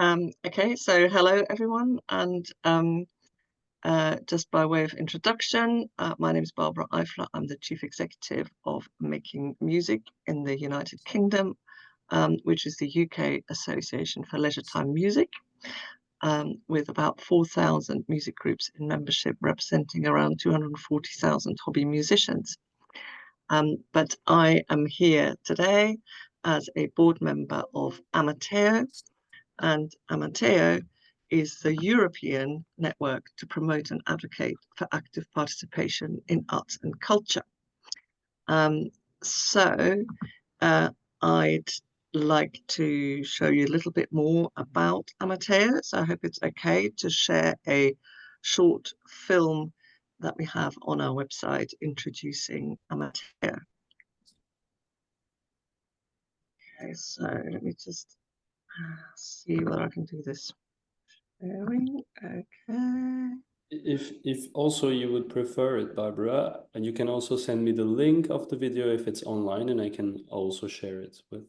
Okay, so hello everyone, and just by way of introduction, my name is Barbara Eifler. I'm the Chief Executive of Making Music in the United Kingdom, which is the UK Association for Leisure Time Music, with about 4,000 music groups in membership, representing around 240,000 hobby musicians. But I am here today as a board member of Amateo, and Amateo is the European network to promote and advocate for active participation in arts and culture. So I'd like to show you a little bit more about Amateo. So I hope it's okay to share a short film that we have on our website introducing Amateo. Okay, so let me just see whether I can do this. Okay. If also you would prefer it, Barbara, and you can also send me the link of the video if it's online, and I can also share it with.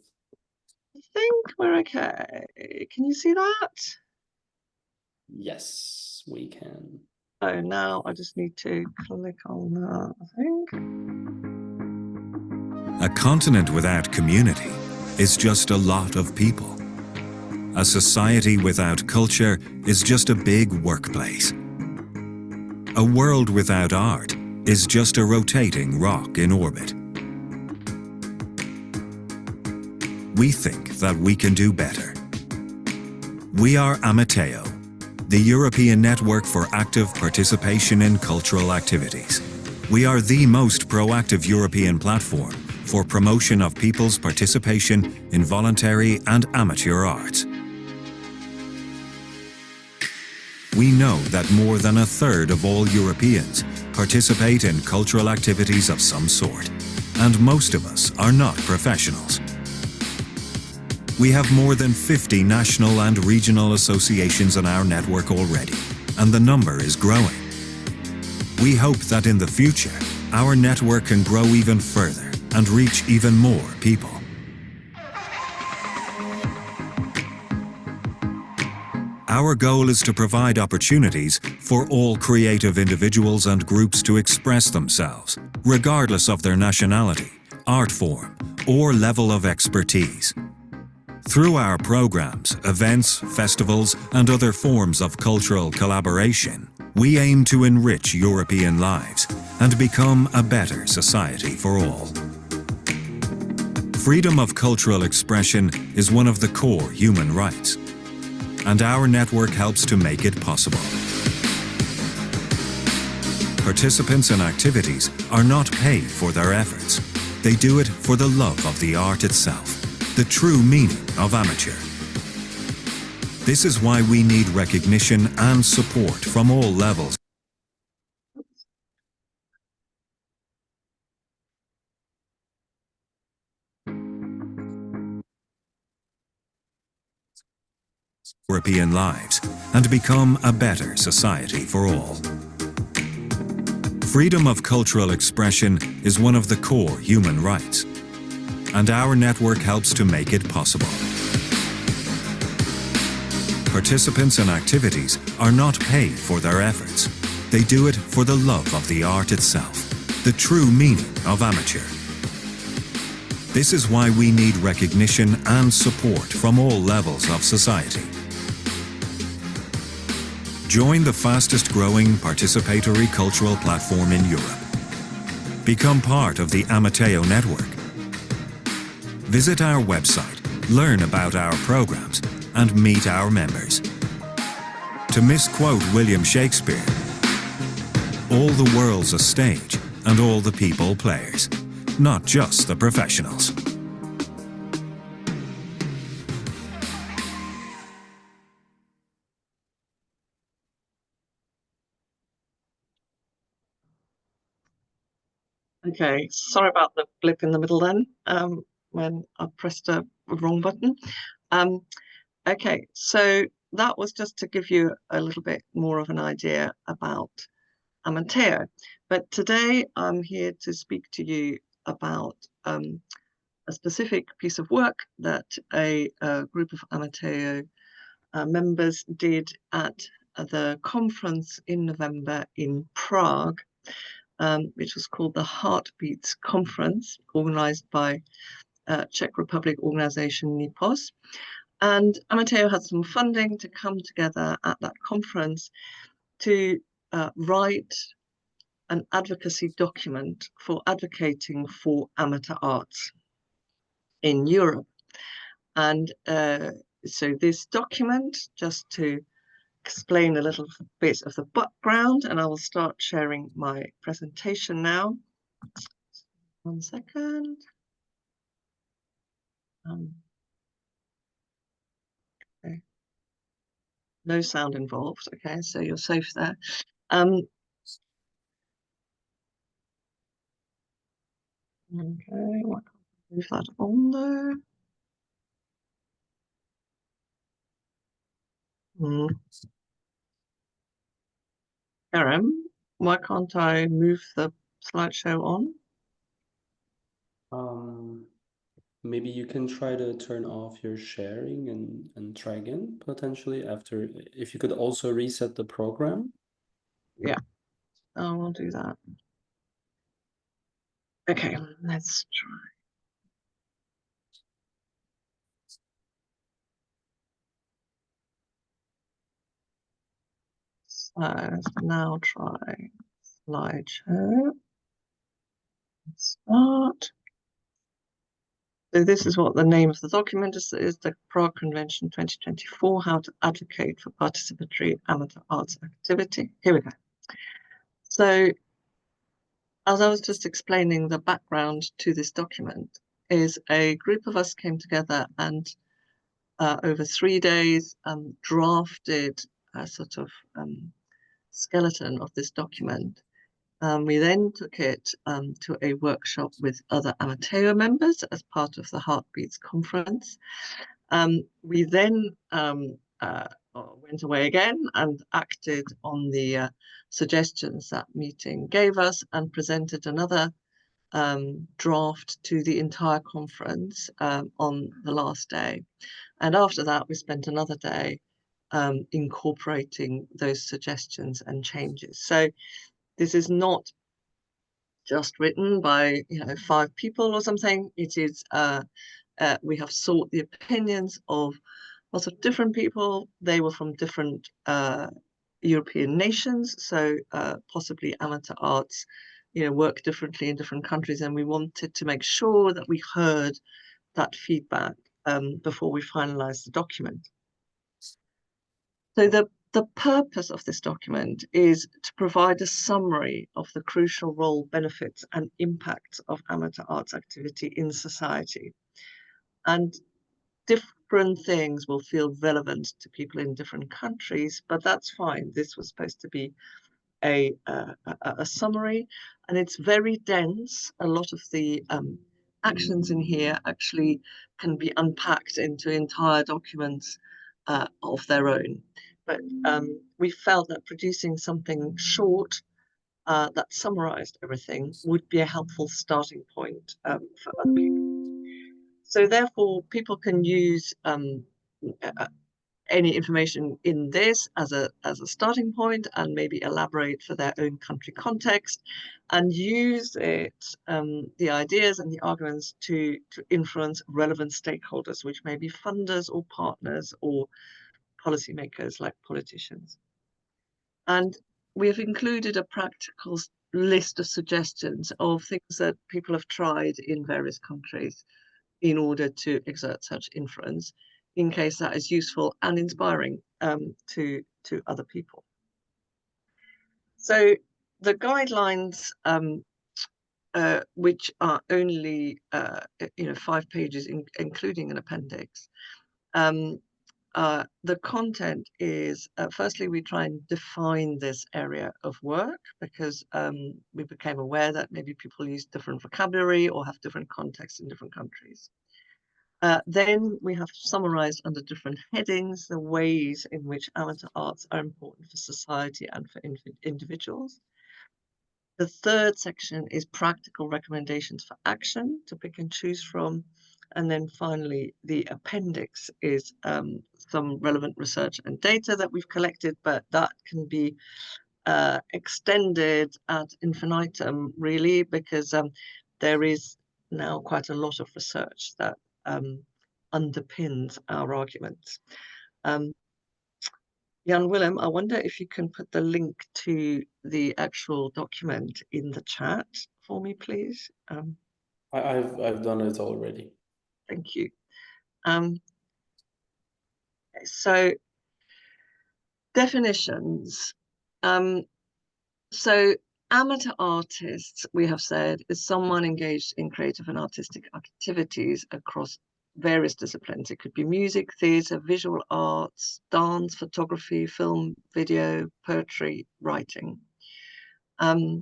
I think we're okay. Can you see that? Yes, we can. So now I just need to click on that, I think. A continent without community is just a lot of people. A society without culture is just a big workplace. A world without art is just a rotating rock in orbit. We think that we can do better. We are Amateo, the European Network for Active Participation in Cultural Activities. We are the most proactive European platform for promotion of people's participation in voluntary and amateur arts. We know that more than a third of all Europeans participate in cultural activities of some sort, and most of us are not professionals. We have more than 50 national and regional associations on our network already, and the number is growing. We hope that in the future, our network can grow even further and reach even more people. Our goal is to provide opportunities for all creative individuals and groups to express themselves, regardless of their nationality, art form, or level of expertise. Through our programs, events, festivals, and other forms of cultural collaboration, we aim to enrich European lives and become a better society for all. Freedom of cultural expression is one of the core human rights, and our network helps to make it possible. Participants in activities are not paid for their efforts. They do it for the love of the art itself, the true meaning of amateur. This is why we need recognition and support from all levels. European lives and become a better society for all. Freedom of cultural expression is one of the core human rights, and our network helps to make it possible. Participants in activities are not paid for their efforts. They do it for the love of the art itself, the true meaning of amateur. This is why we need recognition and support from all levels of society. Join the fastest growing participatory cultural platform in Europe. Become part of the Amateo network. Visit our website, learn about our programs, and meet our members. To misquote William Shakespeare, all the world's a stage and all the people players, not just the professionals. Okay, sorry about the blip in the middle then, when I pressed a wrong button. Okay, so that was just to give you a little bit more of an idea about Amateo. But today I'm here to speak to you about a specific piece of work that a group of Amateo members did at the conference in November in Prague, which was called the ARTSBEAT conference, organized by Czech Republic organization NIPOS. And Amateo had some funding to come together at that conference to write an advocacy document for advocating for amateur arts in Europe. And so this document, just to explain a little bit of the background, and I will start sharing my presentation now. 1 second. Okay. No sound involved. Okay, so you're safe there. Okay, why can't I move that on there? Karen, why can't I move the slideshow on? Maybe you can try to turn off your sharing and try again, potentially, after, if you could also reset the program. Yeah, I will do that. Okay, let's try. So let's now try slideshow. Start. So this is what the name of the document is the Prague Convention 2024, How to Advocate for Participatory Amateur Arts Activity. Here we go. So as I was just explaining, the background to this document is a group of us came together and over 3 days drafted a sort of skeleton of this document. We then took it to a workshop with other Amateo members as part of the ARTSBEAT conference. We then went away again and acted on the suggestions that meeting gave us and presented another draft to the entire conference on the last day. And after that, we spent another day incorporating those suggestions and changes. So this is not just written by 5 people or something. It is we have sought the opinions of lots of different people. They were from different European nations, so possibly amateur arts work differently in different countries, and we wanted to make sure that we heard that feedback before we finalized the document. So the purpose of this document is to provide a summary of the crucial role, benefits, and impacts of amateur arts activity in society. And different things will feel relevant to people in different countries, but that's fine. This was supposed to be a summary, and it's very dense. A lot of the actions in here actually can be unpacked into entire documents of their own. But we felt that producing something short that summarized everything would be a helpful starting point for other people. So therefore, people can use any information in this as a starting point and maybe elaborate for their own country context and use it, the ideas and the arguments to influence relevant stakeholders, which may be funders or partners or policymakers like politicians. And we have included a practical list of suggestions of things that people have tried in various countries in order to exert such influence, in case that is useful and inspiring to other people. So the guidelines, which are only 5 pages, including an appendix, the content is, firstly, we try and define this area of work because we became aware that maybe people use different vocabulary or have different contexts in different countries. Then we have summarized under different headings the ways in which amateur arts are important for society and for individuals. The third section is practical recommendations for action to pick and choose from. And then finally, the appendix is some relevant research and data that we've collected, but that can be extended ad infinitum, really, because there is now quite a lot of research that underpins our arguments. Jan Willem, I wonder if you can put the link to the actual document in the chat for me, please. I've done it already. Thank you. So definitions. So amateur artists, we have said, is someone engaged in creative and artistic activities across various disciplines. It could be music, theatre, visual arts, dance, photography, film, video, poetry, writing. And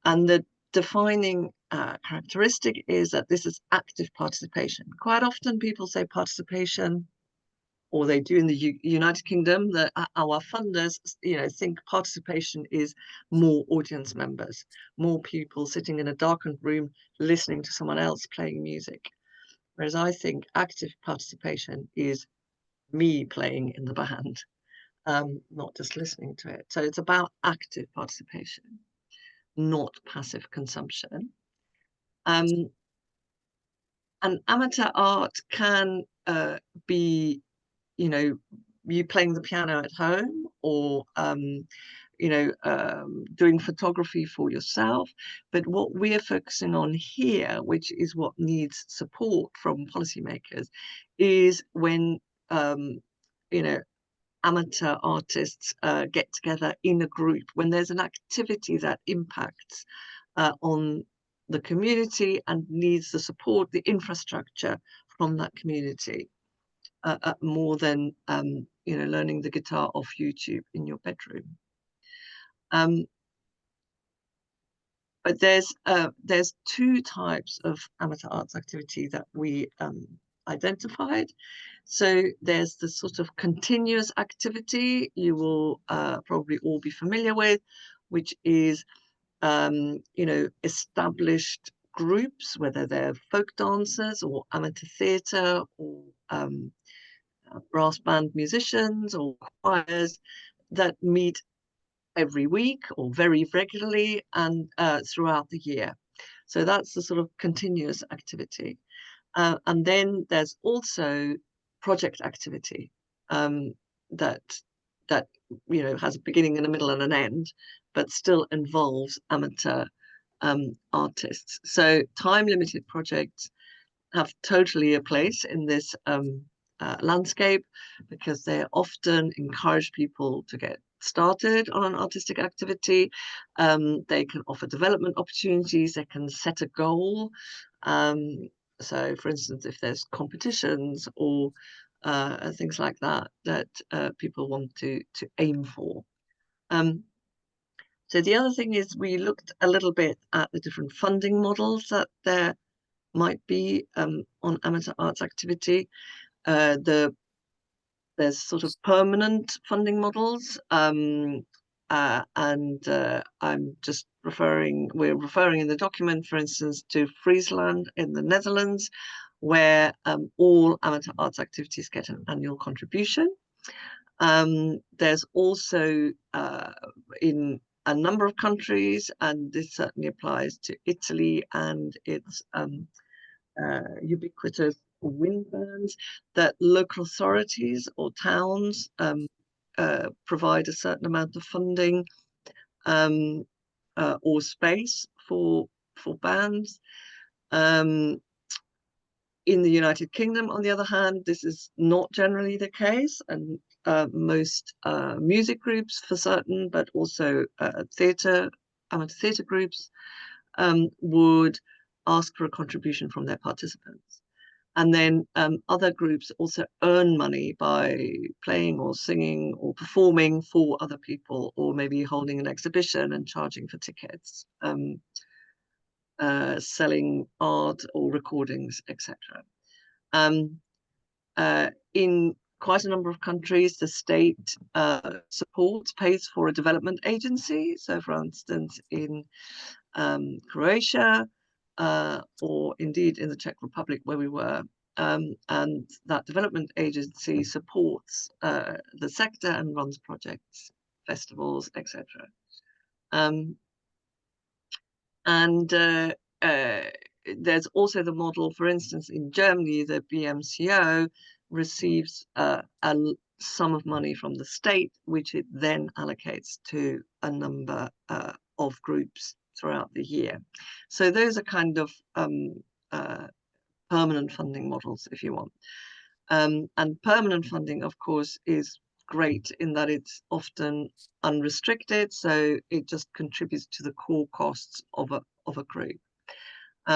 the defining characteristic is that this is active participation. Quite often people say participation, or they do in the United Kingdom, that our funders, think participation is more audience members, more people sitting in a darkened room listening to someone else playing music. Whereas I think active participation is me playing in the band, not just listening to it. So it's about active participation, not passive consumption. And amateur art can be, you playing the piano at home, or doing photography for yourself. But what we're focusing on here, which is what needs support from policymakers, is when amateur artists get together in a group, when there's an activity that impacts on the community and needs the support, the infrastructure from that community. More than learning the guitar off YouTube in your bedroom. But there's two types of amateur arts activity that we identified. So there's the sort of continuous activity you will probably all be familiar with, which is established groups, whether they're folk dancers or amateur theatre or brass band musicians or choirs that meet every week or very regularly and throughout the year. So that's the sort of continuous activity. And then there's also project activity that has a beginning and a middle and an end, but still involves amateur artists. So time-limited projects have totally a place in this landscape, because they often encourage people to get started on an artistic activity. They can offer development opportunities, they can set a goal. So for instance, if there's competitions or things like that people want to aim for. So the other thing is, we looked a little bit at the different funding models that there might be on amateur arts activity. There's sort of permanent funding models, and I'm just we're referring in the document, for instance, to Friesland in the Netherlands, where all amateur arts activities get an annual contribution. There's also in a number of countries, and this certainly applies to Italy and its ubiquitous wind bands, that local authorities or towns provide a certain amount of funding or space for bands. In the United Kingdom, on the other hand, this is not generally the case, and most music groups for certain, but also amateur theatre groups would ask for a contribution from their participants. And then other groups also earn money by playing or singing or performing for other people, or maybe holding an exhibition and charging for tickets, selling art or recordings, etc. In quite a number of countries, the state pays for a development agency. So for instance, in Croatia, or indeed in the Czech Republic where we were. And that development agency supports the sector and runs projects, festivals, etc. There's also the model, for instance, in Germany, the BMCO receives a sum of money from the state, which it then allocates to a number of groups throughout the year. So those are kind of permanent funding models, if you want. And permanent funding, of course, is great in that it's often unrestricted, so it just contributes to the core costs of a group.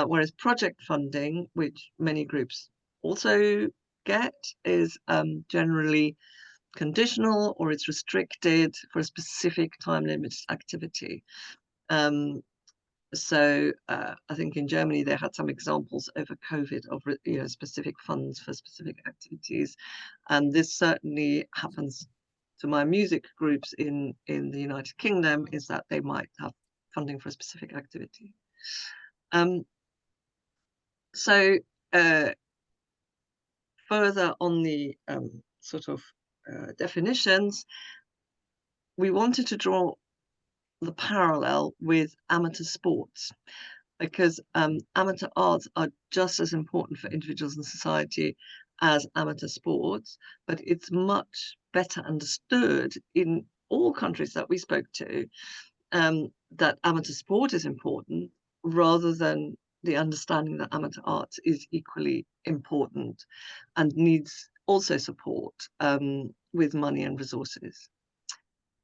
Whereas project funding, which many groups also get, is generally conditional, or it's restricted for a specific time-limited activity. So I think in Germany they had some examples over COVID of specific funds for specific activities, and this certainly happens to my music groups in the United Kingdom, is that they might have funding for a specific activity. So further on the sort of definitions, we wanted to draw the parallel with amateur sports, because amateur arts are just as important for individuals and society as amateur sports, but it's much better understood in all countries that we spoke to that amateur sport is important, rather than the understanding that amateur arts is equally important and needs also support with money and resources.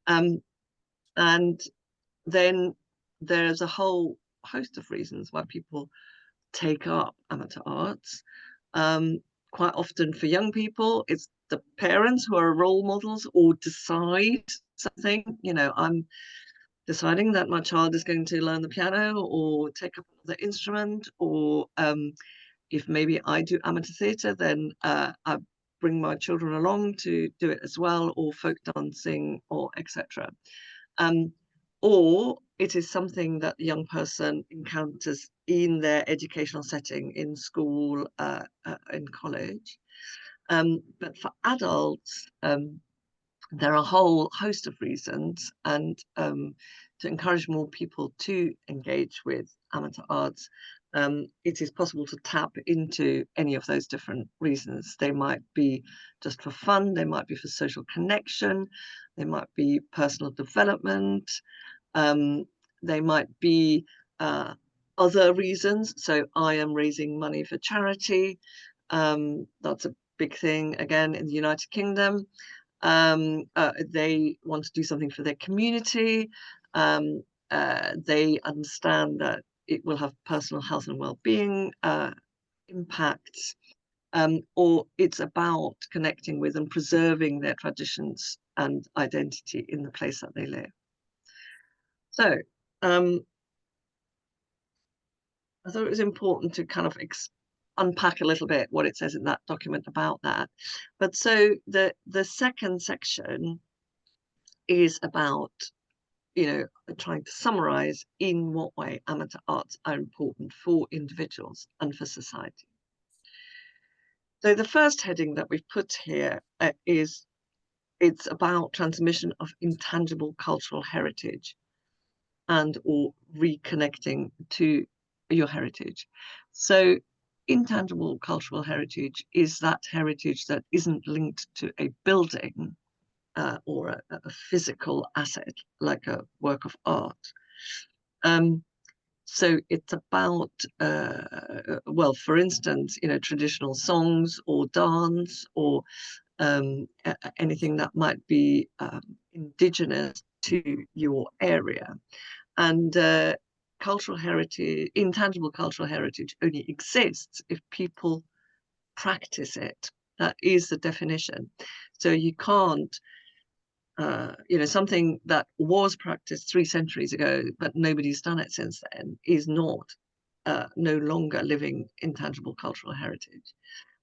And then there's a whole host of reasons why people take up amateur arts. Quite often for young people, it's the parents who are role models or decide something. I'm deciding that my child is going to learn the piano or take up another instrument, or if maybe I do amateur theatre, then I bring my children along to do it as well, or folk dancing, or etc. Or it is something that the young person encounters in their educational setting, in school, in college. But for adults, there are a whole host of reasons, and to encourage more people to engage with amateur arts, it is possible to tap into any of those different reasons. They might be just for fun, they might be for social connection, they might be personal development, they might be other reasons. So I am raising money for charity. That's a big thing again in the United Kingdom. They want to do something for their community. They understand that it will have personal health and well-being impacts, or it's about connecting with and preserving their traditions and identity in the place that they live. So I thought it was important to kind of unpack a little bit what it says in that document about that. But so the second section is about, trying to summarize in what way amateur arts are important for individuals and for society. So the first heading that we've put here is it's about transmission of intangible cultural heritage and or reconnecting to your heritage. So intangible cultural heritage is that heritage that isn't linked to a building or a physical asset like a work of art. So it's about, well, for instance, traditional songs or dance, or anything that might be indigenous to your area. And cultural heritage, intangible cultural heritage, only exists if people practice it. That is the definition. So you can't, something that was practiced 3 centuries ago, but nobody's done it since then, is not no longer living intangible cultural heritage.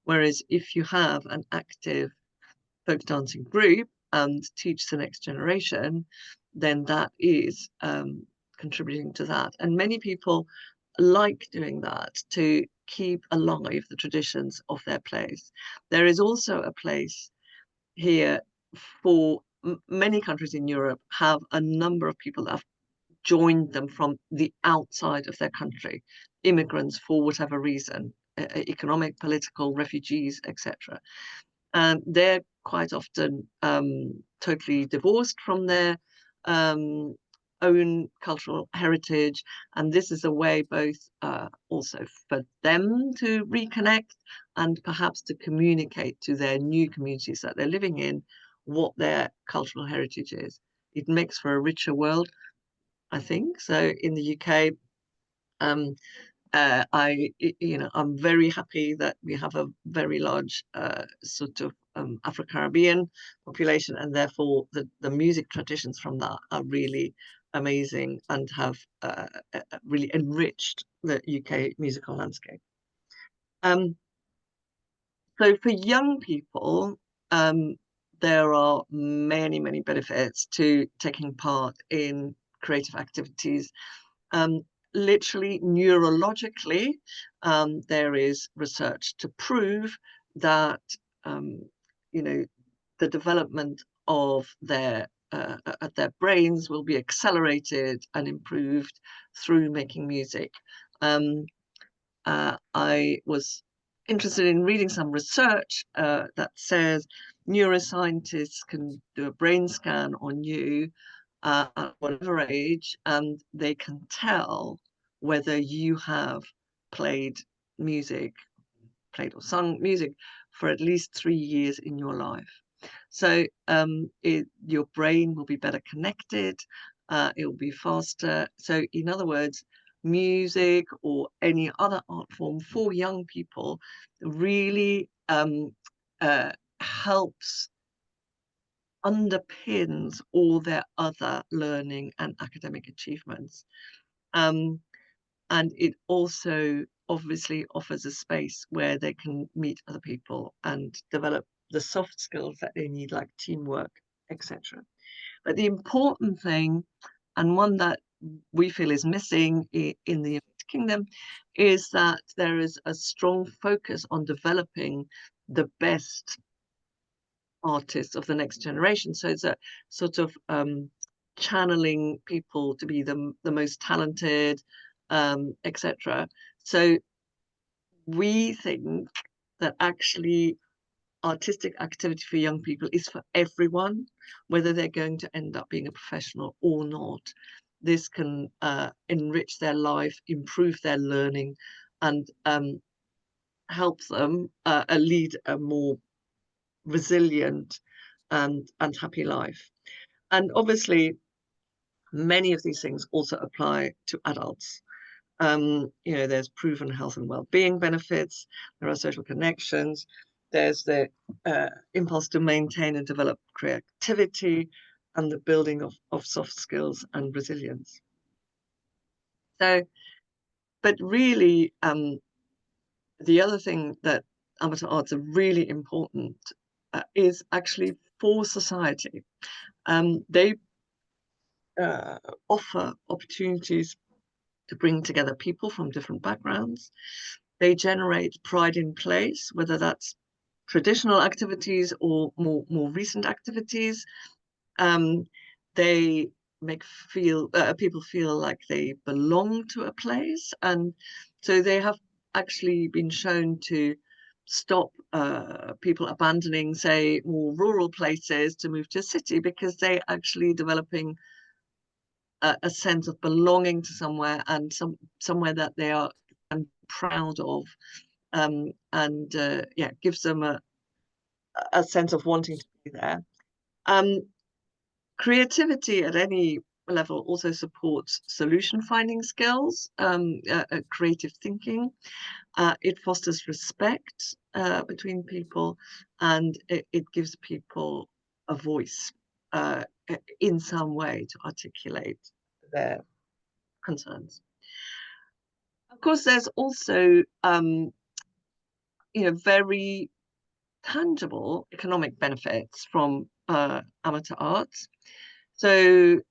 Whereas if you have an active folk dancing group and teach the next generation, then that is contributing to that. And many people like doing that to keep alive the traditions of their place. There is also a place here for many countries in Europe have a number of people that have joined them from the outside of their country, immigrants for whatever reason, economic, political, refugees, etc. And they're quite often totally divorced from their own cultural heritage, and this is a way both also for them to reconnect and perhaps to communicate to their new communities that they're living in what their cultural heritage is. It makes for a richer world, I think. So in the UK, I'm very happy that we have a very large sort of Afro-Caribbean population, and therefore the music traditions from that are really amazing and have really enriched the UK musical landscape. So for young people, there are many, many benefits to taking part in creative activities. Literally, neurologically, there is research to prove that, the development of their brains will be accelerated and improved through making music. I was interested in reading some research that says neuroscientists can do a brain scan on you at whatever age, and they can tell whether you have played or sung music for at least 3 years in your life. So your brain will be better connected, it will be faster. So in other words, music or any other art form for young people really helps, underpins all their other learning and academic achievements. And it also obviously offers a space where they can meet other people and develop the soft skills that they need, like teamwork, etc. But the important thing, and one that we feel is missing in the United Kingdom, is that there is a strong focus on developing the best artists of the next generation. So it's a sort of channeling people to be the most talented, etc. So we think that actually artistic activity for young people is for everyone, whether they're going to end up being a professional or not. This can enrich their life, improve their learning, and help them lead a more resilient and happy life. And obviously, many of these things also apply to adults. There's proven health and well-being benefits, there are social connections, there's the impulse to maintain and develop creativity, and the building of soft skills and resilience. So, but really, the other thing that amateur arts are really important is actually for society. They offer opportunities to bring together people from different backgrounds. They generate pride in place, whether that's traditional activities or more recent activities. They make people feel like they belong to a place, and so they have actually been shown to stop people abandoning, say, more rural places to move to a city, because they're actually developing a sense of belonging to somewhere, and somewhere that they are proud of, gives them a sense of wanting to be there. Creativity at any level also supports solution finding skills, creative thinking. It fosters respect between people, and it gives people a voice in some way to articulate their concerns. Of course, there's also very tangible economic benefits from amateur arts. So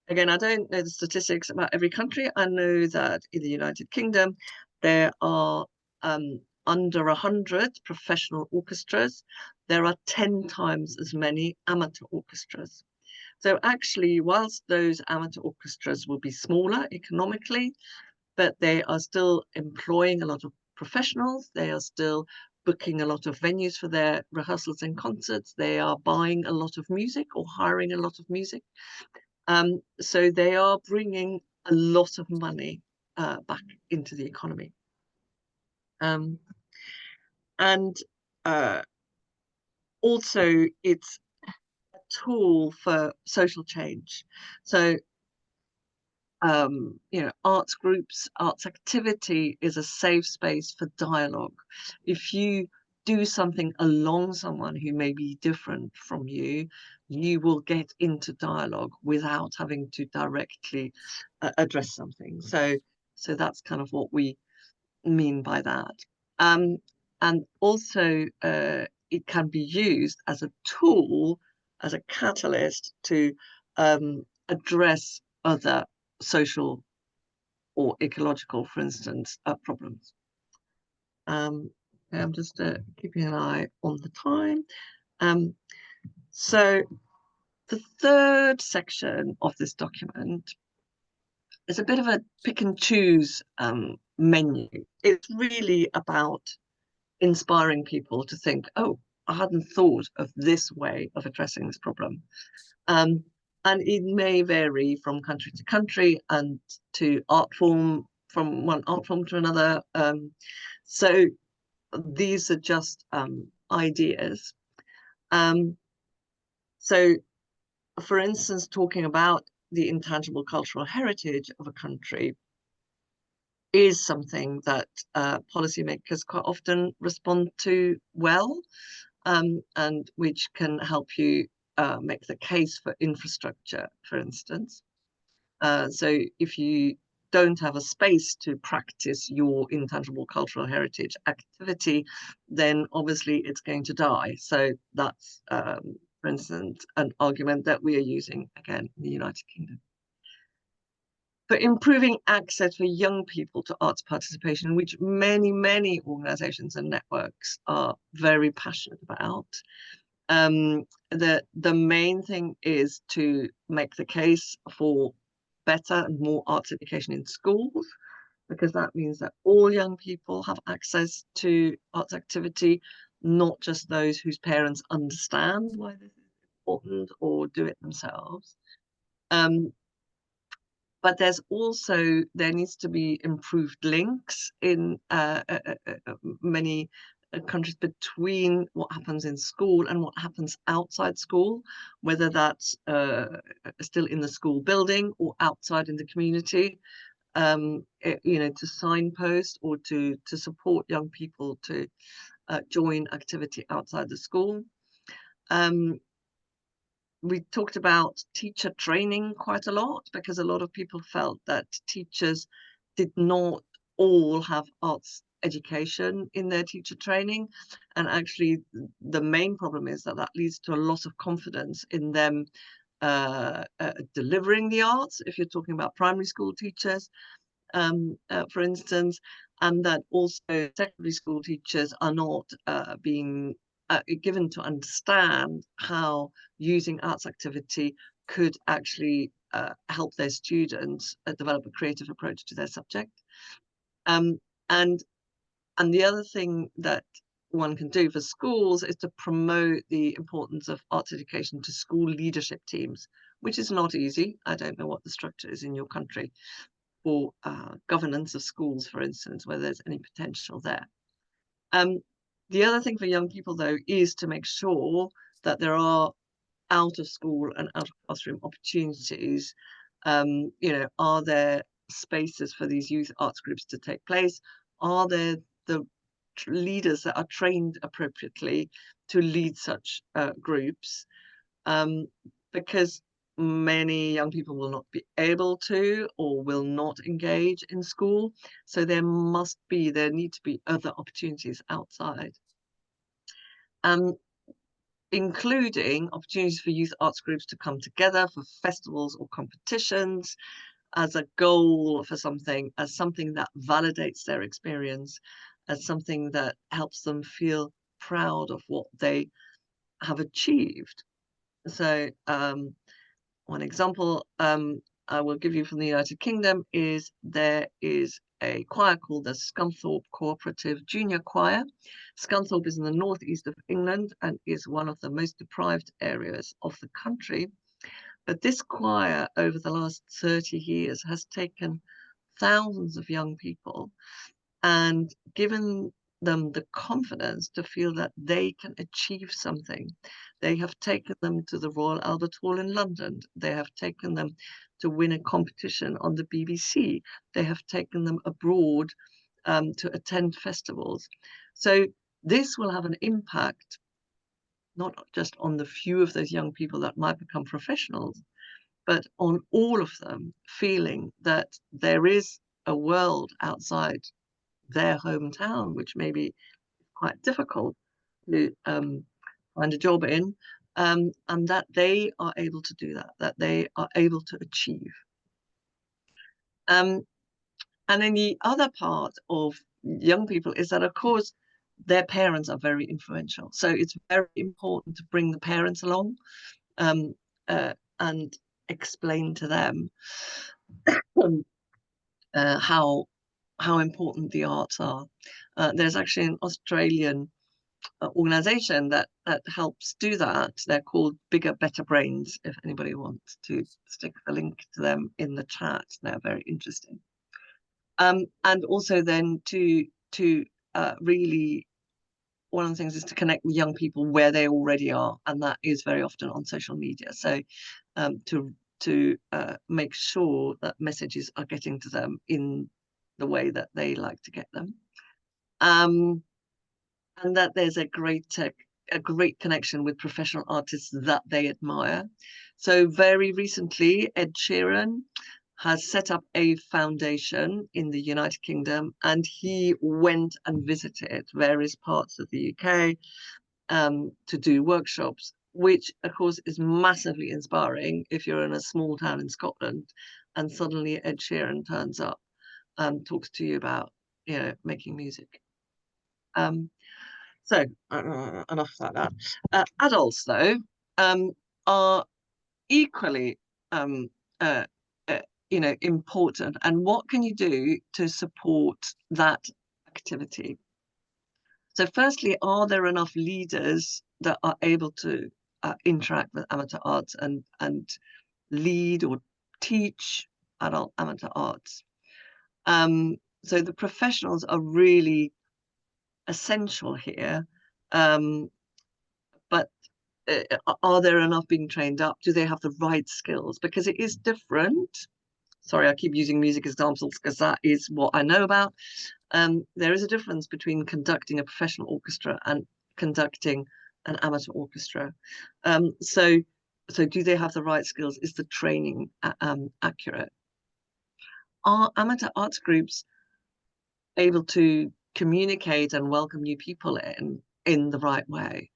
Again, I don't know the statistics about every country. I know that in the United Kingdom, there are under 100 professional orchestras. There are 10 times as many amateur orchestras. So actually, whilst those amateur orchestras will be smaller economically, but they are still employing a lot of professionals. They are still booking a lot of venues for their rehearsals and concerts. They are buying a lot of music or hiring a lot of music. So they are bringing a lot of money back into the economy. And also it's a tool for social change. So, you know, arts groups, arts activity is a safe space for dialogue. If you do something along someone who may be different from you, you will get into dialogue without having to directly address something. So that's kind of what we mean by that. And also it can be used as a tool, as a catalyst to address other social or ecological, for instance, problems. I'm just keeping an eye on the time. So the third section of this document is a bit of a pick and choose menu. It's really about inspiring people to think, oh, I hadn't thought of this way of addressing this problem. And it may vary from country to country and to art form, from one art form to another. So these are just ideas. So, for instance, talking about the intangible cultural heritage of a country is something that policymakers quite often respond to well, and which can help you make the case for infrastructure, for instance. So if you don't have a space to practice your intangible cultural heritage activity, then obviously it's going to die. So that's, for instance, an argument that we are using again in the United Kingdom. For improving access for young people to arts participation, which many organizations and networks are very passionate about. The main thing is to make the case for better and more arts education in schools, because that means that all young people have access to arts activity, not just those whose parents understand why this is important or do it themselves. But there needs to be improved links in many countries between what happens in school and what happens outside school, whether that's still in the school building or outside in the community, you know, to signpost or to support young people to join activity outside the school. We talked about teacher training quite a lot, because a lot of people felt that teachers did not all have arts education in their teacher training. And actually, the main problem is that leads to a loss of confidence in them delivering the arts, if you're talking about primary school teachers, for instance, and that also secondary school teachers are not being given to understand how using arts activity could actually help their students develop a creative approach to their subject. And the other thing that one can do for schools is to promote the importance of arts education to school leadership teams, which is not easy. I don't know what the structure is in your country for governance of schools, for instance, whether there's any potential there. The other thing for young people, though, is to make sure that there are out of school and out of classroom opportunities. You know, are there spaces for these youth arts groups to take place? Are there the leaders that are trained appropriately to lead such groups? Because many young people will not be able to or will not engage in school. So there need to be other opportunities outside. including opportunities for youth arts groups to come together for festivals or competitions as a goal for something, as something that validates their experience, as something that helps them feel proud of what they have achieved. So one example I will give you from the United Kingdom is there is a choir called the Scunthorpe Cooperative Junior Choir. Scunthorpe is in the northeast of England and is one of the most deprived areas of the country. But this choir over the last 30 years has taken thousands of young people and given them the confidence to feel that they can achieve something. They have taken them to the Royal Albert Hall in London. They have taken them to win a competition on the BBC. They have taken them abroad to attend festivals. So this will have an impact, not just on the few of those young people that might become professionals, but on all of them feeling that there is a world outside their hometown, which may be quite difficult to find a job in, and that they are able to do that, that they are able to achieve. And then the other part of young people is that, of course, their parents are very influential. So it's very important to bring the parents along and explain to them how important the arts are. There's actually an Australian organization that helps do that. They're called Bigger Better Brains, if anybody wants to stick the link to them in the chat. They're very interesting. And also then to really, one of the things is to connect with young people where they already are, and that is very often on social media. So to make sure that messages are getting to them in the way that they like to get them. And that there's a great connection with professional artists that they admire. So very recently, Ed Sheeran has set up a foundation in the United Kingdom, and he went and visited various parts of the UK to do workshops, which of course is massively inspiring if you're in a small town in Scotland and suddenly Ed Sheeran turns up and talks to you about, you know, making music. So enough about that. Adults, though, are equally, you know, important. And what can you do to support that activity? So, firstly, are there enough leaders that are able to interact with amateur arts and lead or teach adult amateur arts? So the professionals are really essential here, but are there enough being trained up? Do they have the right skills? Because it is different. Sorry, I keep using music examples because that is what I know about. There is a difference between conducting a professional orchestra and conducting an amateur orchestra. So do they have the right skills? Is the training accurate? Are amateur arts groups able to communicate and welcome new people in the right way?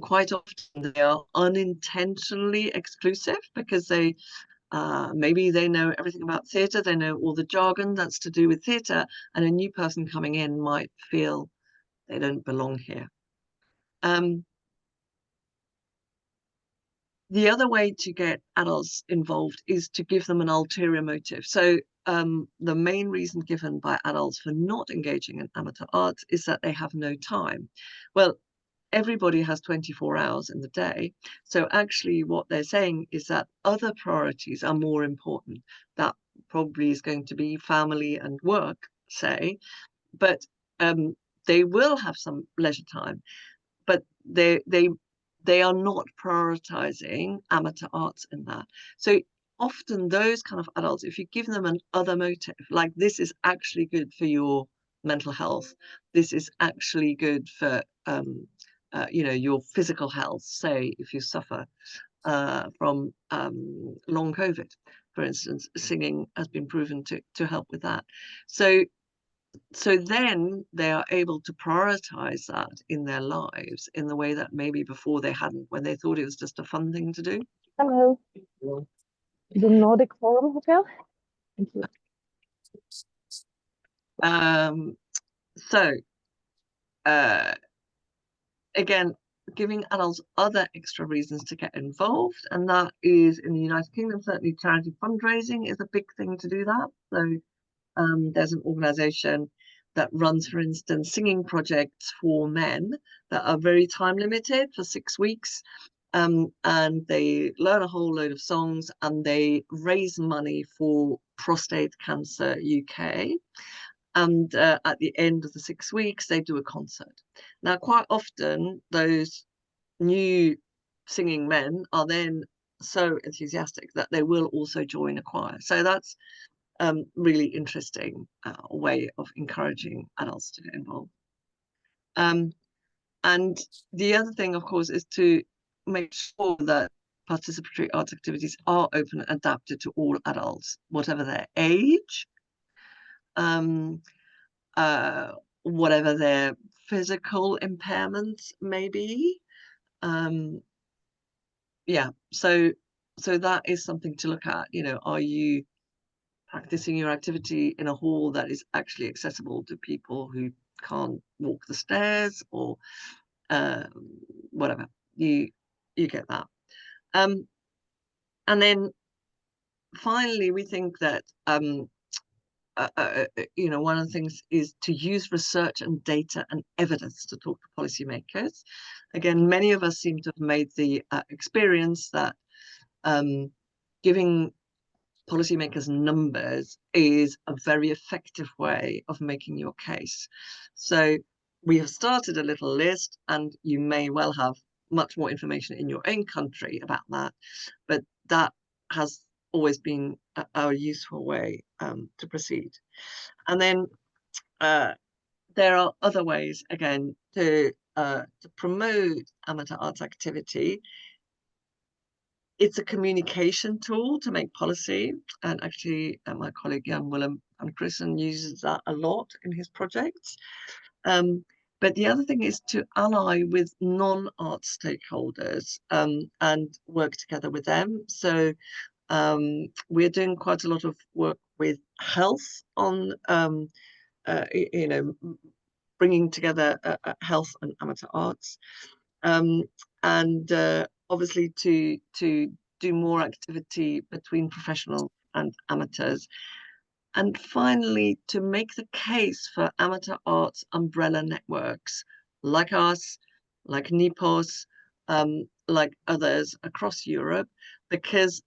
Quite often they are unintentionally exclusive because they maybe they know everything about theatre, they know all the jargon that's to do with theatre, and a new person coming in might feel they don't belong here. The other way to get adults involved is to give them an ulterior motive. So the main reason given by adults for not engaging in amateur arts is that they have no time. Well, everybody has 24 hours in the day. So actually what they're saying is that other priorities are more important. That probably is going to be family and work, say, but they will have some leisure time, but they are not prioritizing amateur arts in that. So often those kind of adults, if you give them an other motive, like this is actually good for your mental health, this is actually good for you know, your physical health, say if you suffer from long COVID, for instance, singing has been proven to help with that. So So then they are able to prioritize that in their lives in the way that maybe before they hadn't, when they thought it was just a fun thing to do. Hello. The Nordic Forum Hotel. Thank you. So again, giving adults other extra reasons to get involved, and that is in the United Kingdom, certainly charity fundraising is a big thing to do that. So there's an organization that runs, for instance, singing projects for men that are very time limited for 6 weeks. And they learn a whole load of songs and they raise money for Prostate Cancer UK. And at the end of the 6 weeks, they do a concert. Now, quite often, those new singing men are then so enthusiastic that they will also join a choir. So that's really interesting way of encouraging adults to get involved. And the other thing, of course, is to make sure that participatory arts activities are open and adapted to all adults, whatever their age, whatever their physical impairments may be. Yeah, so that is something to look at. You know, are you practicing your activity in a hall that is actually accessible to people who can't walk the stairs, or whatever? You get that. And then finally, we think that you know, one of the things is to use research and data and evidence to talk to policymakers. Again, many of us seem to have made the experience that giving policymakers numbers is a very effective way of making your case. So we have started a little list, and you may well have much more information in your own country about that, but that has always been a useful way to proceed. And then there are other ways, again, to promote amateur arts activity. It's a communication tool to make policy, and actually my colleague Jan Willem van Kruisen uses that a lot in his projects. But the other thing is to ally with non-art stakeholders and work together with them. So we're doing quite a lot of work with health on, you know, bringing together health and amateur arts. And obviously to do more activity between professionals and amateurs. And finally, to make the case for amateur arts umbrella networks like us, like NIPOS, like others across Europe, because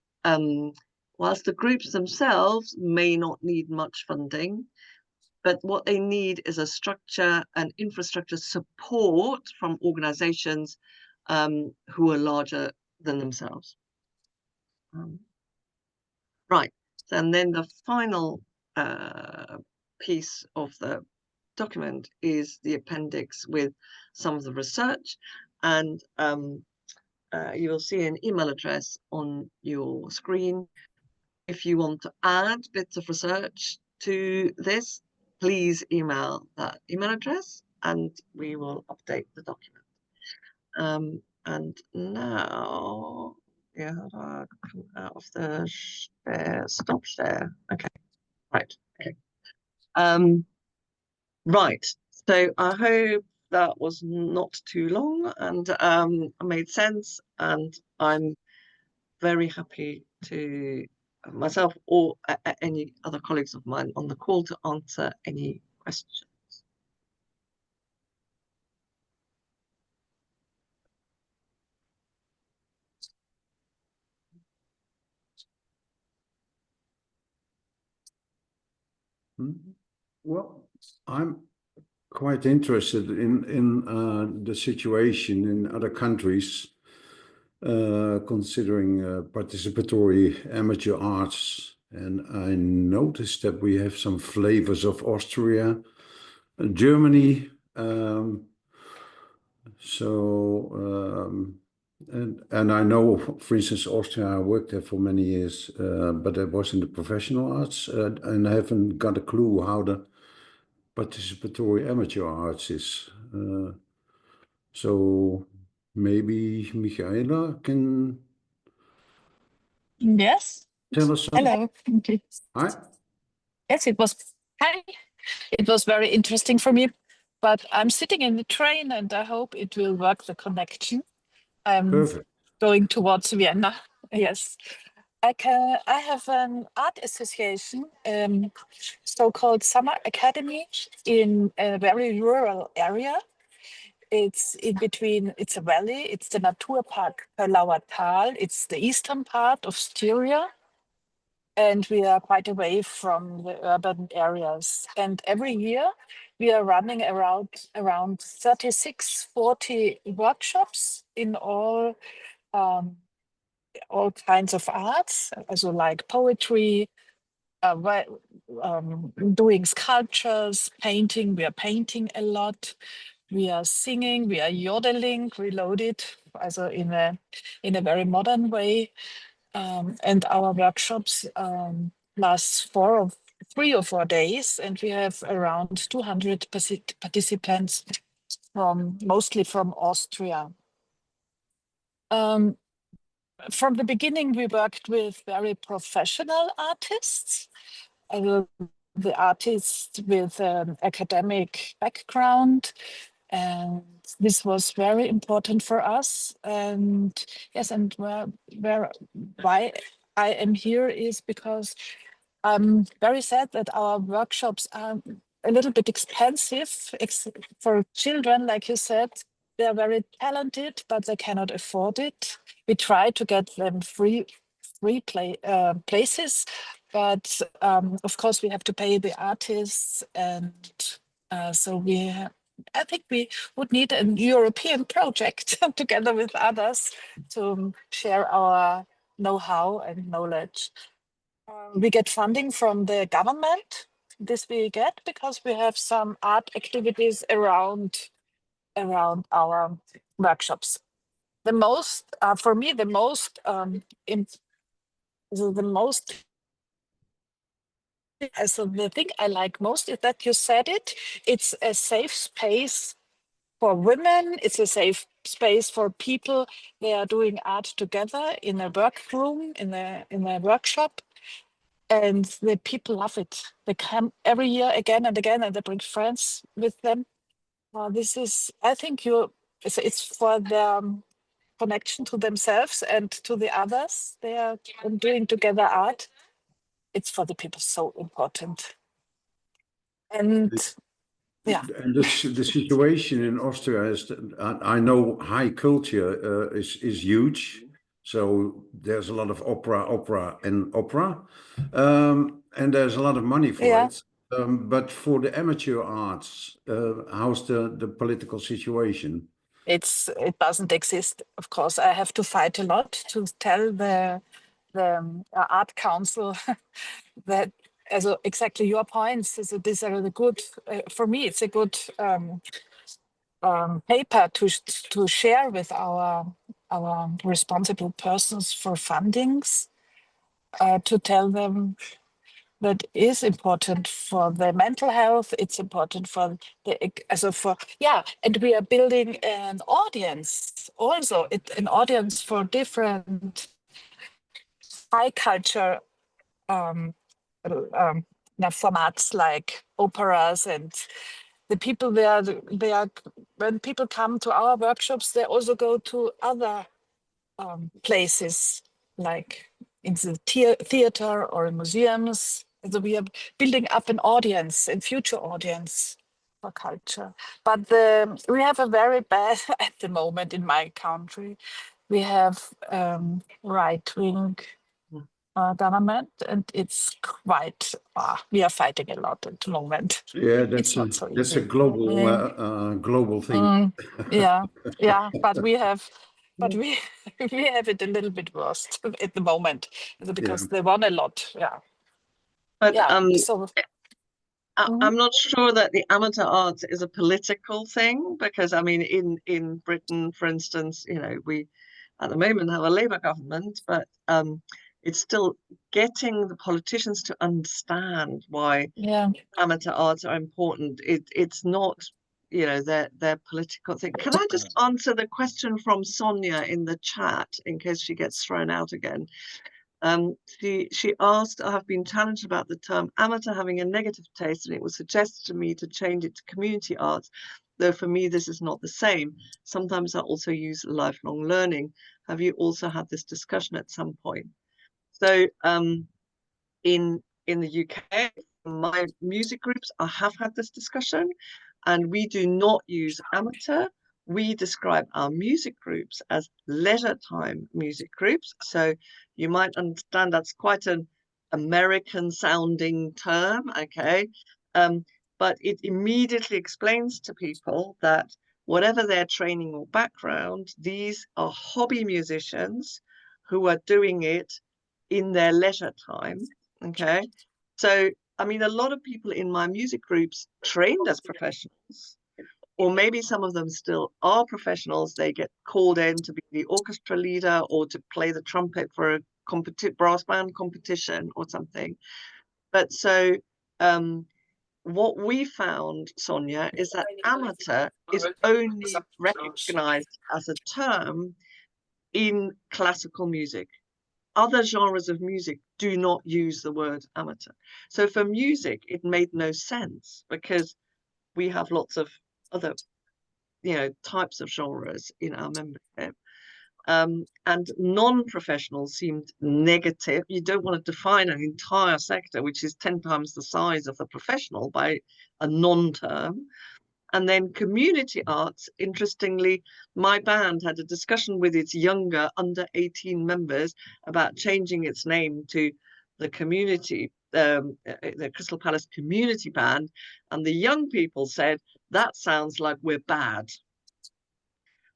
whilst the groups themselves may not need much funding, but what they need is a structure and infrastructure support from organizations who are larger than themselves. Right, and then the final piece of the document is the appendix with some of the research, and you will see an email address on your screen. If you want to add bits of research to this, please email that email address and we will update the document. And now, yeah, how do I come out of the share? Stop share. Okay, right. Okay. Right. So I hope that was not too long and made sense. And I'm very happy to myself or any other colleagues of mine on the call to answer any questions. Well, I'm quite interested in the situation in other countries considering participatory amateur arts, and I noticed that we have some flavors of Austria, Germany, and I know, for instance, Austria, I worked there for many years, but I was in the professional arts, and I haven't got a clue how the participatory amateur arts is. So maybe Michaela can Yes. tell us something. Hello. Okay. Hi. Yes, it was. Hi. It was very interesting for me, but I'm sitting in the train and I hope it will work, the connection. I'm Perfect. going towards Vienna. Yes. I have an art association, so-called Summer Academy in a very rural area. It's in between, it's a valley, it's the Naturpark Perlauer Tal, it's the eastern part of Styria. And we are quite away from the urban areas. And every year we are running around 36, 40 workshops in all kinds of arts, also like poetry, doing sculptures, painting. We are painting a lot. We are singing. We are yodeling, reloaded, also in a very modern way. And our workshops last 3 or 4 days, and we have around 200 participants mostly from Austria. From the beginning, we worked with very professional artists, the artists with an academic background, and this was very important for us. And yes, and why I am here is because I'm very sad that our workshops are a little bit expensive for children, like you said. They're very talented, but they cannot afford it. We try to get them free places, but of course we have to pay the artists, and so I think we would need a European project together with others to share our know-how and knowledge. We get funding from the government. This we get because we have some art activities around our workshops. The most, for me, the most so the thing I like most is that you said it. It's a safe space for women. It's a safe space for people. They are doing art together in a workroom, in a workshop, and the people love it. They come every year again and again, and they bring friends with them. This is, I think, it's for their connection to themselves and to the others. They are doing together art. It's for the people so important. And yeah. And the situation in Austria is, I know high culture is huge. So there's a lot of opera, and there's a lot of money for it. But for the amateur arts, how's the political situation? It doesn't exist. Of course, I have to fight a lot to tell the art council that, also exactly your points. So these are the good. For me, it's a good paper to share with our responsible persons for fundings, to tell them that is important for their mental health. It's important for and we are building an audience also, an audience for different high culture formats like operas, and the people there, when people come to our workshops, they also go to other places like in the theater or in museums. So we are building up an audience, a future audience for culture. But we have a very bad, at the moment in my country, we have right-wing government, and it's quite, we are fighting a lot at the moment. Yeah, It's not so that's easy. a global thing. Yeah, but we have it a little bit worse at the moment because they won a lot. Yeah. But So I'm not sure that the amateur arts is a political thing, because I mean, in Britain, for instance, we at the moment have a Labour government, but it's still getting the politicians to understand why Yeah. amateur arts are important. It's not, you know, their political thing. Can I just answer the question from Sonia in the chat in case she gets thrown out again? She asked, I have been challenged about the term amateur having a negative taste, and it was suggested to me to change it to community arts, though for me this is not the same. Sometimes I also use lifelong learning. Have you also had this discussion at some point? So in the UK, my music groups, I have had this discussion, and we do not use amateur. We describe our music groups as leisure time music groups. So you might understand that's quite an American sounding term, okay? But it immediately explains to people that whatever their training or background, these are hobby musicians who are doing it in their leisure time, okay? So, I mean, a lot of people in my music groups trained as professionals, or maybe some of them still are professionals. They get called in to be the orchestra leader or to play the trumpet for a brass band competition or something. But so what we found, Sonia, is that amateur is only recognized as a term in classical music. Other genres of music do not use the word amateur. So for music, it made no sense because we have lots of other, you know, types of genres in our membership. And non-professionals seemed negative. You don't want to define an entire sector, which is 10 times the size of the professional, by a non-term. And then community arts, interestingly, my band had a discussion with its younger under 18 members about changing its name to the community, the Crystal Palace Community Band. And the young people said, that sounds like we're bad.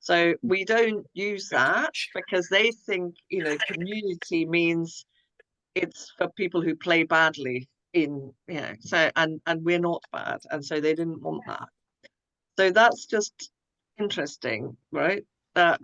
So we don't use that because they think, you know, community means it's for people who play badly in, you know, so, and we're not bad. And so they didn't want that. So that's just interesting, right? But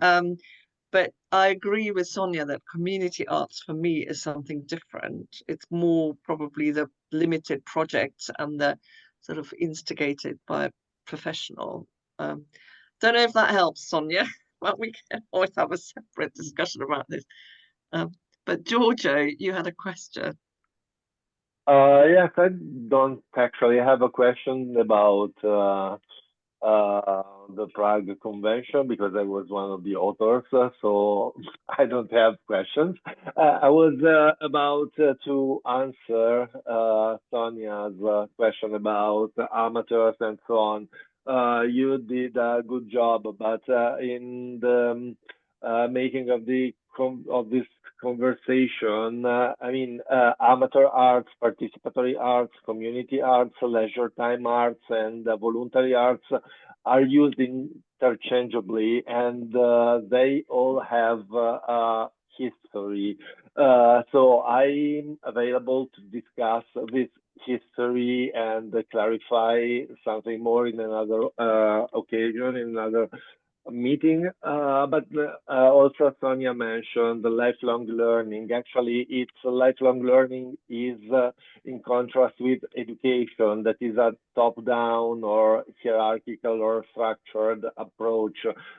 I agree with Sonia that community arts for me is something different. It's more probably the limited projects and the sort of instigated by a professional. Don't know if that helps, Sonia, but we can always have a separate discussion about this. But Giorgio, you had a question. Yes, I don't actually have a question about the Prague Convention because I was one of the authors, so I don't have questions. I was about to answer Sonia's question about amateurs and so on. You did a good job, but in the making of this conversation, I mean, amateur arts, participatory arts, community arts, leisure time arts, and voluntary arts are used interchangeably, and they all have history. So I'm available to discuss this history and clarify something more in another occasion, in another meeting, but also Sonia mentioned the lifelong learning. Actually, it's lifelong learning is in contrast with education that is a top-down or hierarchical or structured approach.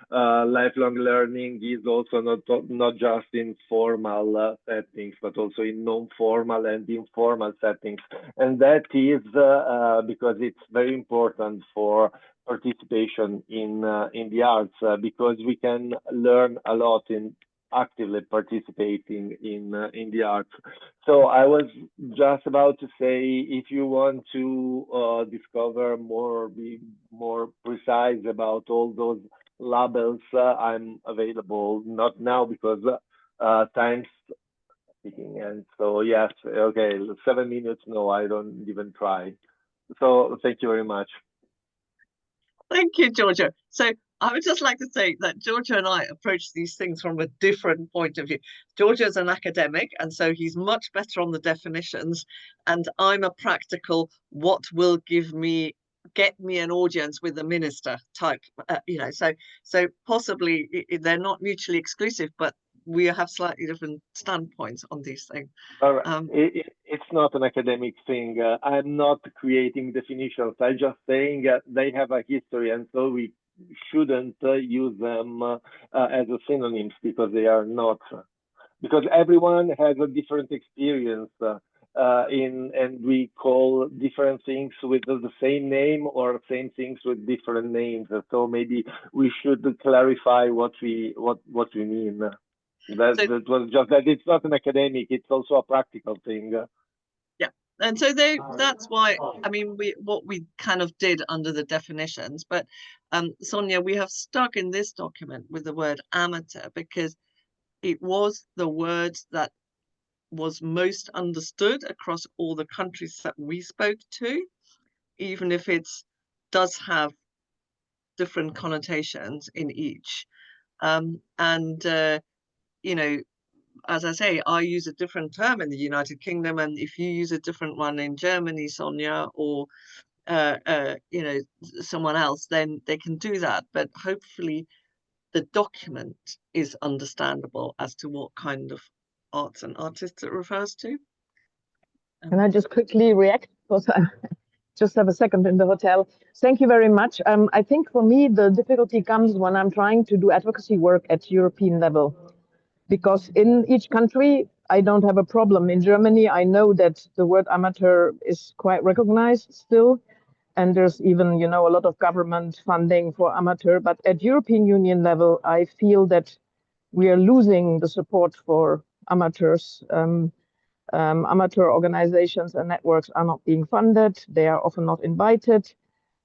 Lifelong learning is also not just in formal settings, but also in non-formal and informal settings. And that is because it's very important for participation in the arts because we can learn a lot in actively participating in the arts. So I was just about to say, if you want to discover more, be more precise about all those labels, I'm available. Not now because time's speaking, and so yes, okay, 7 minutes. No, I don't even try. So thank you very much. Thank you, Giorgio. So I would just like to say that Giorgio and I approach these things from a different point of view. Giorgio is an academic, and so he's much better on the definitions. And I'm a practical, what will get me an audience with the minister type, you know, so possibly they're not mutually exclusive, but we have slightly different standpoints on these things. All right. It's not an academic thing. I'm not creating definitions. I'm just saying they have a history, and so we shouldn't use them as a synonyms, because they are not. Because everyone has a different experience and we call different things with the same name or same things with different names. So maybe we should clarify what we mean. That was just that it's not an academic, it's also a practical thing. Yeah, and so that's why, I mean, what we kind of did under the definitions, but Sonia, we have stuck in this document with the word amateur because it was the word that was most understood across all the countries that we spoke to, even if it does have different connotations in each. You know, as I say, I use a different term in the United Kingdom, and if you use a different one in Germany, Sonia, or you know, someone else, then they can do that. But hopefully the document is understandable as to what kind of arts and artists it refers to. Can I just quickly react? Because I just have a second in the hotel. Thank you very much. I think for me, the difficulty comes when I'm trying to do advocacy work at European level. Because in each country, I don't have a problem. In Germany, I know that the word amateur is quite recognized still. And there's even, you know, a lot of government funding for amateur. But at European Union level, I feel that we are losing the support for amateurs. Amateur organizations and networks are not being funded. They are often not invited.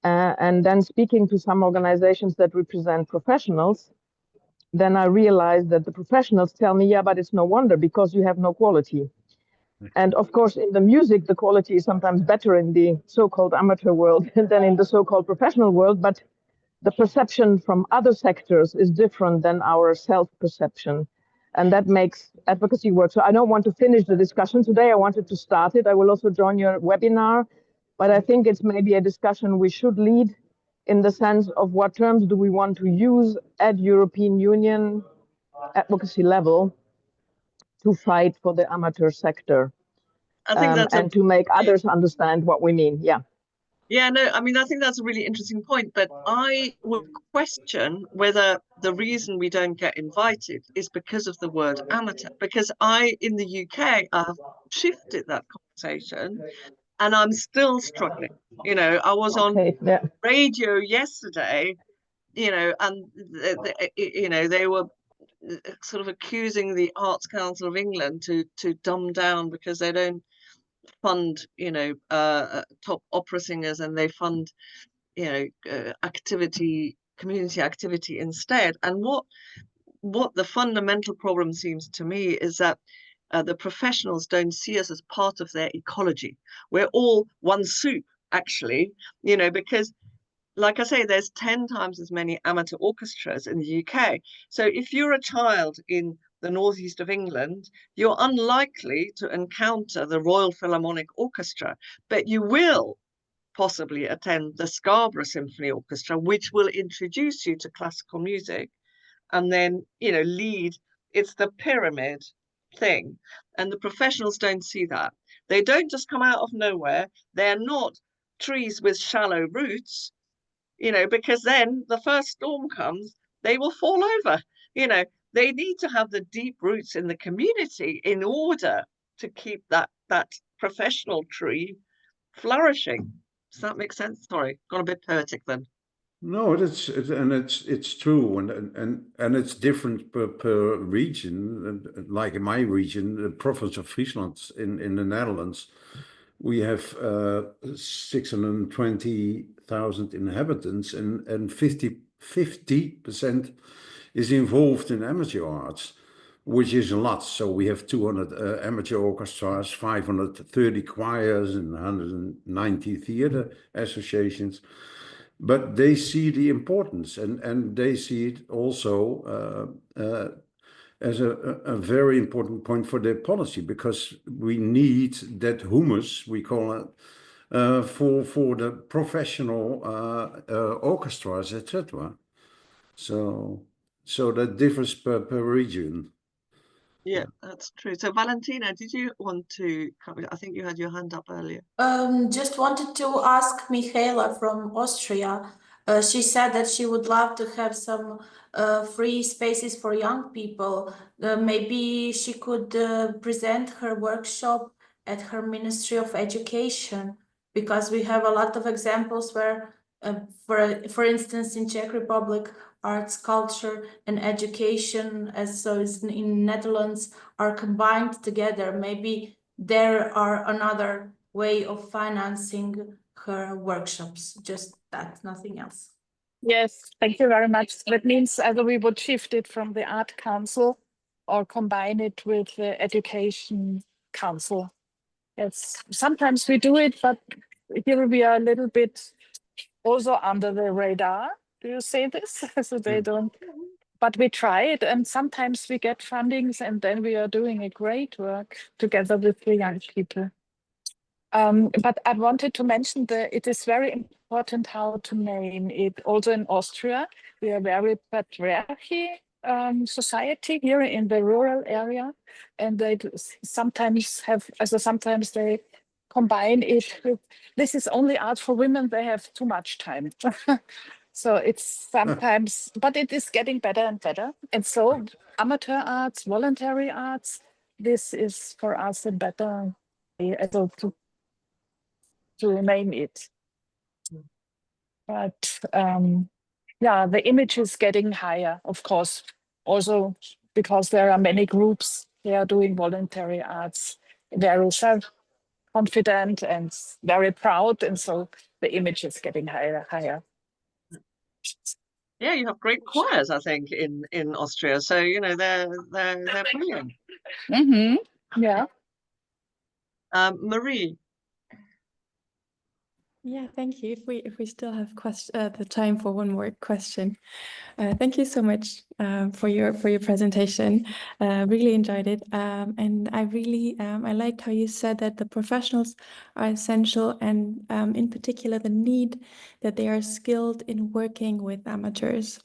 And then speaking to some organizations that represent professionals, then I realized that the professionals tell me, yeah, but it's no wonder because you have no quality. And of course, in the music, the quality is sometimes better in the so-called amateur world than in the so-called professional world. But the perception from other sectors is different than our self-perception. And that makes advocacy work. So I don't want to finish the discussion today. I wanted to start it. I will also join your webinar. But I think it's maybe a discussion we should lead in the sense of what terms do we want to use at European Union advocacy level to fight for the amateur sector. I think that's and to make others understand what we mean. Yeah. Yeah, no, I mean, I think that's a really interesting point, but I would question whether the reason we don't get invited is because of the word amateur, because in the UK, I've shifted that conversation and I'm still struggling. You know, I was on radio yesterday, you know, and, you know, they were sort of accusing the Arts Council of England to dumb down because they don't fund, you know, top opera singers, and they fund, you know, community activity instead. And what the fundamental problem seems to me is that the professionals don't see us as part of their ecology. We're all one soup, actually, you know, because like I say, there's 10 times as many amateur orchestras in the UK. So if you're a child in the northeast of England, you're unlikely to encounter the Royal Philharmonic Orchestra, but you will possibly attend the Scarborough Symphony Orchestra, which will introduce you to classical music and then, you know, lead. It's the pyramid thing. And the professionals don't see that. They don't just come out of nowhere. They're not trees with shallow roots, you know, because then the first storm comes, they will fall over. You know, they need to have the deep roots in the community in order to keep that professional tree flourishing. Does that make sense? Sorry, got a bit poetic then. No, it's true, and it's different per region. Like in my region, the province of Friesland in the Netherlands, we have 620,000 inhabitants, and 50% is involved in amateur arts, which is a lot. So we have 200 amateur orchestras, 530 choirs, and 190 theater associations. But they see the importance, and they see it also as a very important point for their policy, because we need that humus, we call it, for the professional orchestras, etc. So that differs per region. Yeah, that's true. So Valentina, did you want to come? I think you had your hand up earlier. Just wanted to ask Michaela from Austria. She said that she would love to have some free spaces for young people. Maybe she could present her workshop at her Ministry of Education, because we have a lot of examples where, for instance, in Czech Republic, arts, culture, and education, as so is in Netherlands, are combined together. Maybe there are another way of financing her workshops, just that, nothing else. Yes, thank you very much. That means either we would shift it from the Art Council or combine it with the Education Council. Yes, sometimes we do it, but here we are a little bit also under the radar. Do you say this? So they don't, but we try it, and sometimes we get fundings, and then we are doing a great work together with the young people. But I wanted to mention that it is very important how to name it. Also in Austria, we are very patriarchy society here in the rural area, and they sometimes have, sometimes they combine it with, this is only art for women, they have too much time. So it's sometimes, but it is getting better and better. And so amateur arts, voluntary arts, this is for us a better way to name it. But yeah, the image is getting higher, of course, also because there are many groups, they are doing voluntary arts, very self-confident and very proud, and so the image is getting higher. Yeah, you have great choirs, I think, in Austria. So you know they're brilliant. Yeah. Marie. Yeah, thank you. If we still have the time for one more question, thank you so much for your presentation. Really enjoyed it, and I really I liked how you said that the professionals are essential, and in particular the need that they are skilled in working with amateurs.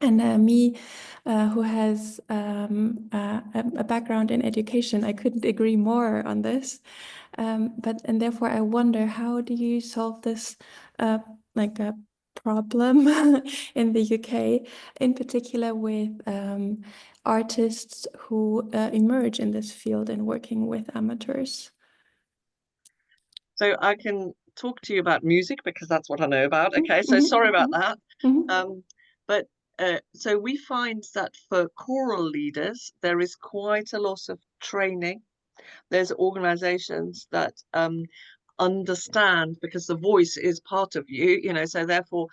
And me, who has a background in education, I couldn't agree more on this. And therefore, I wonder, how do you solve this like a problem in the UK, in particular with artists who emerge in this field and working with amateurs? So I can talk to you about music because that's what I know about. Okay, so sorry about that. But so we find that for choral leaders, there is quite a lot of training. There's organizations that understand, because the voice is part of you, you know, so therefore,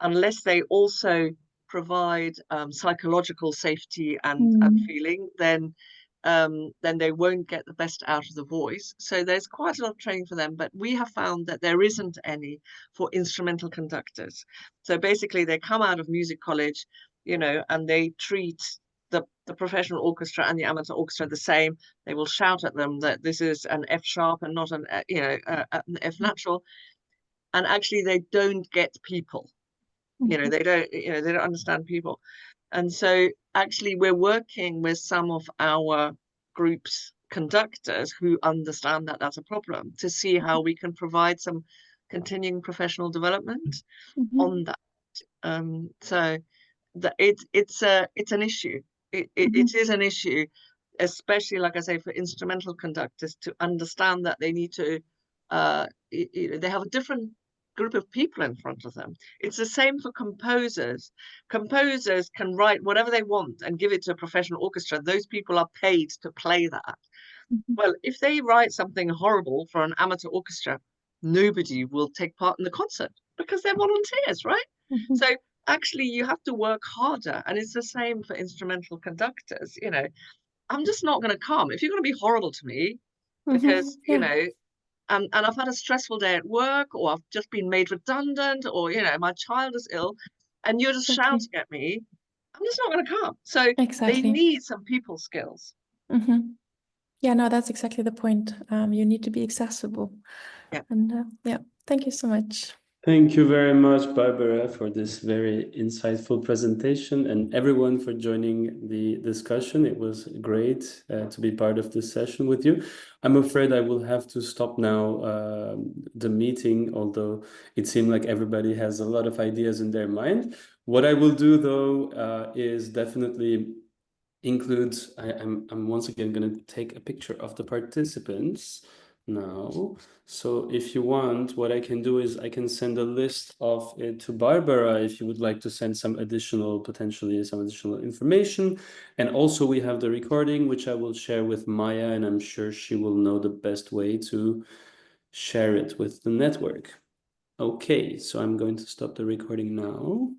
unless they also provide psychological safety and feeling, then they won't get the best out of the voice. So there's quite a lot of training for them, but we have found that there isn't any for instrumental conductors. So basically they come out of music college, you know, and they treat the professional orchestra and the amateur orchestra the same. They will shout at them that this is an F sharp and not an an F natural, and actually they don't get people. You know, they don't understand people. And so actually we're working with some of our group's conductors who understand that that's a problem, to see how we can provide some continuing professional development on that. So that it's an issue. It is an issue, especially, like I say, for instrumental conductors, to understand that they need to they have a different group of people in front of them. It's the same for composers. Composers can write whatever they want and give it to a professional orchestra. Those people are paid to play that. Well, if they write something horrible for an amateur orchestra, nobody will take part in the concert because they're volunteers, right? So actually you have to work harder, and it's the same for instrumental conductors. You know, I'm just not going to come if you're going to be horrible to me, because you know, and I've had a stressful day at work, or I've just been made redundant, or you know, my child is ill, and you're just shouting at me. I'm just not going to come. So they need some people skills. Yeah, no, that's exactly the point. You need to be accessible. Yeah. And yeah, thank you so much. Thank you very much, Barbara, for this very insightful presentation, and everyone for joining the discussion. It was great to be part of this session with you. I'm afraid I will have to stop now the meeting, although it seemed like everybody has a lot of ideas in their mind. What I will do, though, is definitely include, I'm once again going to take a picture of the participants now. So if you want, what I can do is I can send a list of it to Barbara if you would like to send some additional, potentially some additional information. And also we have the recording, which I will share with Maya, and I'm sure she will know the best way to share it with the network. Okay, so I'm going to stop the recording now.